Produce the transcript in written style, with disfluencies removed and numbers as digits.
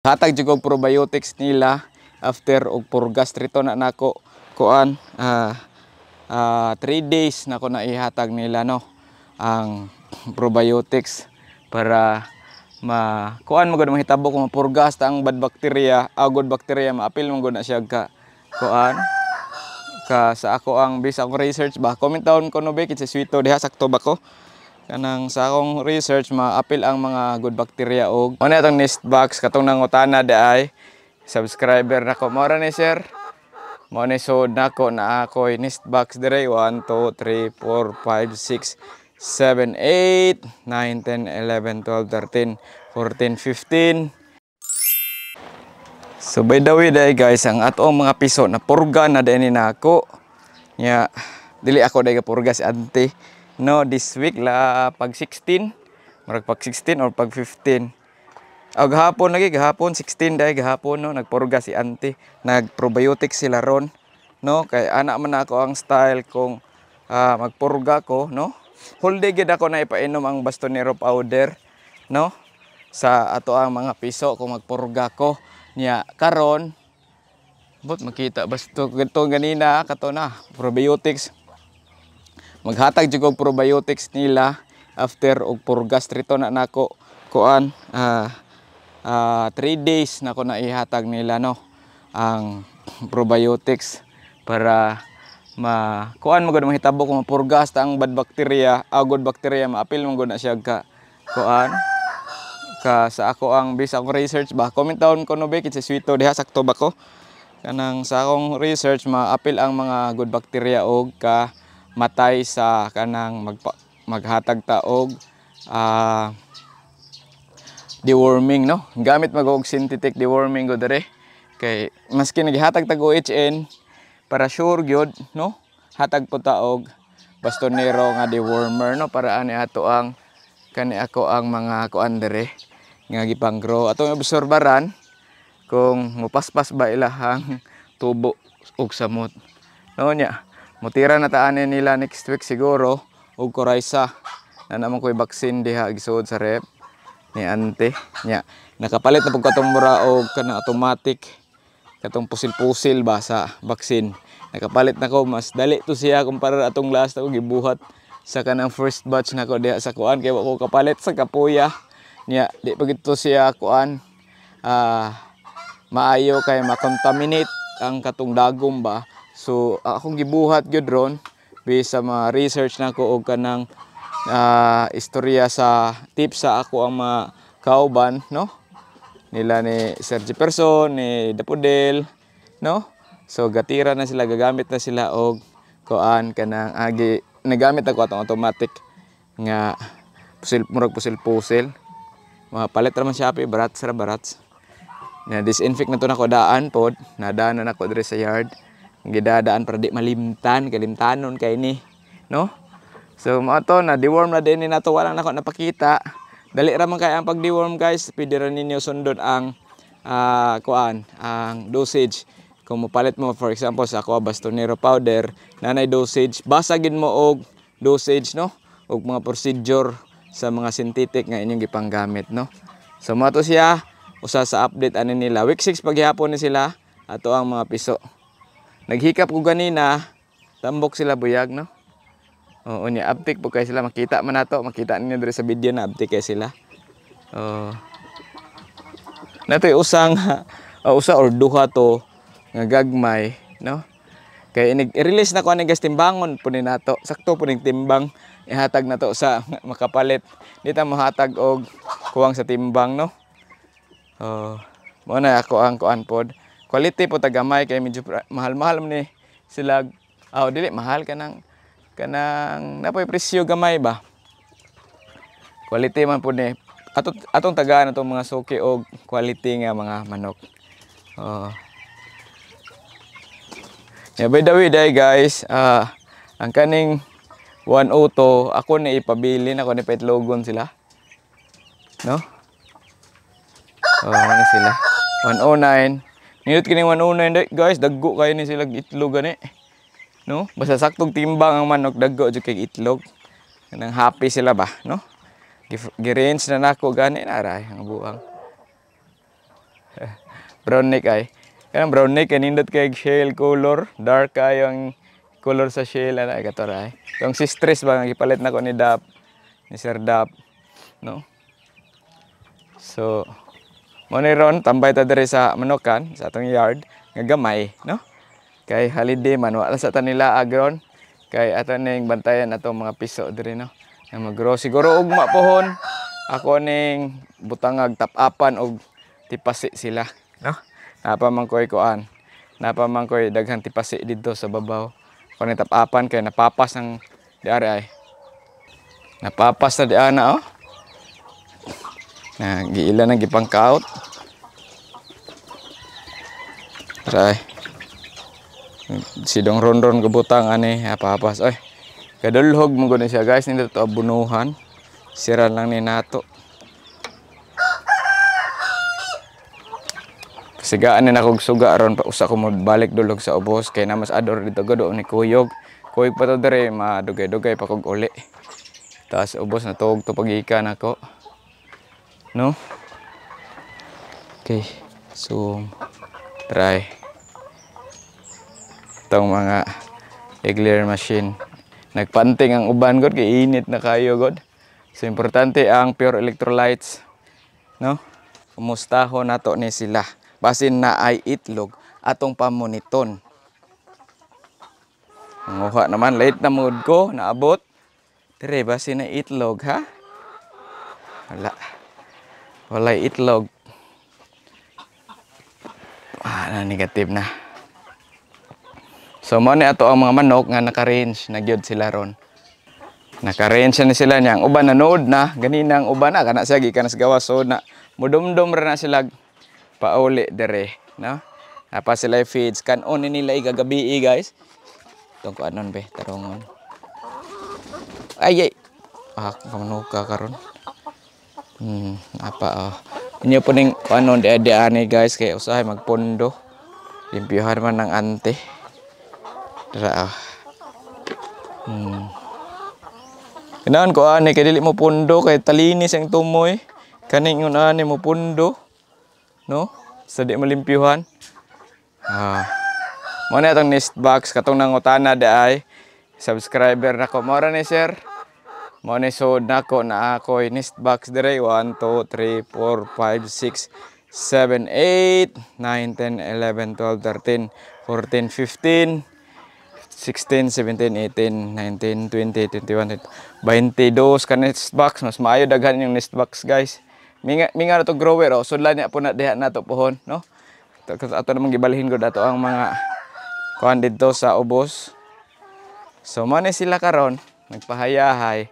Hatag jud og probiotics nila after og purgas trito na nako kuan 3 days nako na ihatag nila no ang probiotics para kuan mo gud mahitabo kung mapurgas ta ang bad bacteria, good bacteria maapil mo gud na siya ka kuan ka sa ako ang base akong research ba. Comment down ko no be kinsa sweeto diha sakto ba ko kanang sa akong research maapil ang mga good bacteria og ano atong nest box katong nangutana daay subscriber nako mao ra ni sir mao ni sod nako na ako nest box dire 1 2 3 4 5 6 7 8 9 10 11 12 13 14 15. So by the way day guys, ang atong mga piso na purga na din nako nya dili ako day purga si ante no this week la pag 16 marag pag 16 or pag 15 gahapon lagi gahapon 16 day gahapon no nagpurga si ante nag probiotics sila ron no kay ana man ako ang style kung magpurga ko no whole day gid ako na ipainom ang bastonero powder no sa ato ang mga piso kung magpurga ko nya karon but makita basto ganito ganina kato na probiotics maghatag jud og probiotics nila after og purgas trito na nako kuan 3 days nako na ihatag nila no ang probiotics para kuan mo gud mahitabo kung mapurgas ta ang bad bacteria, good bacteria maapil mo gud na siya ka kuan ka sa ako ang base akong research ba. Comment down ko no be kinsa sweeto diha sakto ba ko kanang sa akong research maapil ang mga good bacteria og ka matay sa kanang maghatag ta og deworming no gamit mag-og synthetic deworming go dire kay maski naghatag tag OHN para sure gyud no hatag po ta og bastonero nga dewormer no para ani ato ang kani ako ang mga kuan dire nga gipang-grow atong obserbaran kung mupaspas ba ilahang tubo og samot no nya mutira na taan nila next week siguro og Coryza na naman ko'y vaccine diha gisuod sa rep ni ante nya nakapalit na pud katong mura og kanang automatic katong pusil-pusil ba sa vaccine nakapalit na ko mas dali to siya kumpara atong last ako gibuhat sa kanang first batch nako diha sa kuan kay ko kapalit sa kapuya nya di pa gito siya kuan maayo kay makontaminate ang katong dagom ba. So akong gibuhat gyud ron bisa ma-research nako og kanang istorya sa tips sa ako ang mga kauban no nila ni Sir Jefferson ni Dapodel no so gatira na sila gagamit na sila og kuan kanang nagamit ako atong automatic nga pusil mapalit ra man siya barats na disinfect na to nako daan pod nadaan na nako dire sa yard gidadaan para di malimtan kalimtanon kay ni no so mo to na deworm na din ni nato wala nako napakita dali ra man kay ang pag deworm guys pwede ra ninyo sundon ang kuan ang dosage kung mopalit mo for example sa ako bastonero powder nanay dosage basagin mo og dosage no og mga procedure sa mga synthetic nga inyong gipanggamit no so mo to siya usa sa update ani nila week 6 paghapon ni sila ato ang mga piso. Naghikap ko ganina, tambok sila buyag, no? Oo, niya, abtik po kayo sila. Makita man nato, makita ninyo dito sa video na abtik kayo sila. Nato yung usa or duha to, nga gagmay, no? Kaya i-release na ko ang timbangon po ni nato. Sakto po ng timbang, ihatag na to sa makapalit. Dito mahatag og kuwang sa timbang, no? Muna ako ang kuan pod. Quality po tagamay kay medyo mahal-mahal man ni sila. Dili mahal kanang napoy presyo gamay ba. Quality man po ni atong tagaan atong mga suki og quality nga mga manok. Yeah, by the way guys, ang kaning 102 ako ni ipabilin ako ni petlogon sila. No? Ano sila? 109. Nindot kining 109 guys, daggo kayo ni sila itlog gani. No? Basta saktong timbang ang manok daggo jud kay itlog. Nang happy sila ba, no? Gi-range na nako gani na ray ang buang. Brown neck ay. Kanang brown neck kanindot kay shell color, dark kayo ang color sa shell ana kato ra. Yung si stress ba nga gipalit nako ni Dap, ni Sir Dap, no? So mo ni ron tambay ta diri sa Manukan sa atong yard nga gamay, no? Kay holiday man wala sa tanila agron. Kay ato ning bantayan atong mga piso diri, no? Nga magro siguro ugma pohon. Ako ning butangag tap-apan og tipasi sila, no? Napa man koy kuan. Napa man koy daghang tipasi didto sa babaw. Ako ning tap-apan kay napapas ang diari ay. Napapas na di ana oh. Na giila na gipangkaot. Try. Sidong ron-ron gabutang ani papas oy. Kadulhog mo gud siya guys, nindot to abunuhan. Sira lang ni nato. Sigaan ni nakog suga aron pa usa ko balik dulog sa ubos kay namas ador dito godo ni kuyog. Kuyog pa to dire madugay-dugay pa kog uli. Taas ubos na tuog to pagikan ako. No? Okay. So try. Itong mga egg-laying machine. Nagpanting ang uban god kay init na kayo god. So importante ang pure electrolytes, no? Kumustahon nato ni sila. Basin na ay itlog atong pamoniton. Nguha naman late na mood ko naabot. Dire basin na itlog ha. Wala itlog. Na negative na. So mo ni ato ang mga manok nga naka-range na gyud sila ron. Naka-range na sila niya. Ang uban nanood na, ganina ang uban na kana siya gikan sa gawas so na mudumdum ra na sila pauli dire, no? Napa sila feeds kanon ni nila igagabi guys. Tong ko anon be tarongon. Ay. Kamanuka karon. Apa inyo po ning anon di ani guys kay usahay magpondo. Limpyuhan man ng ante. Dara. Kailangan ko ani kay dili mo pundo kay talinis ang tumoy. Kaning yun ani mo pundo. No? Sa di malimpyuhan. Mo na itong nest box katong nangutana di ay subscriber nako. Mora ni sir. Mo ni sod nako na ako nest box dire 1 2 3 4 5 6 7 8 9 10 11 12 13 14 15 16, 17, 18, 19, 20, 21, 22 ka nest box. Mas maayo daghan yung nest box guys. Minga na to grower oh. Sudlan niya po na diha na to pohon, no? Ato namang gibalhin ko dato ang mga kuan dito sa ubos. So mo ni sila karon nagpahayahay.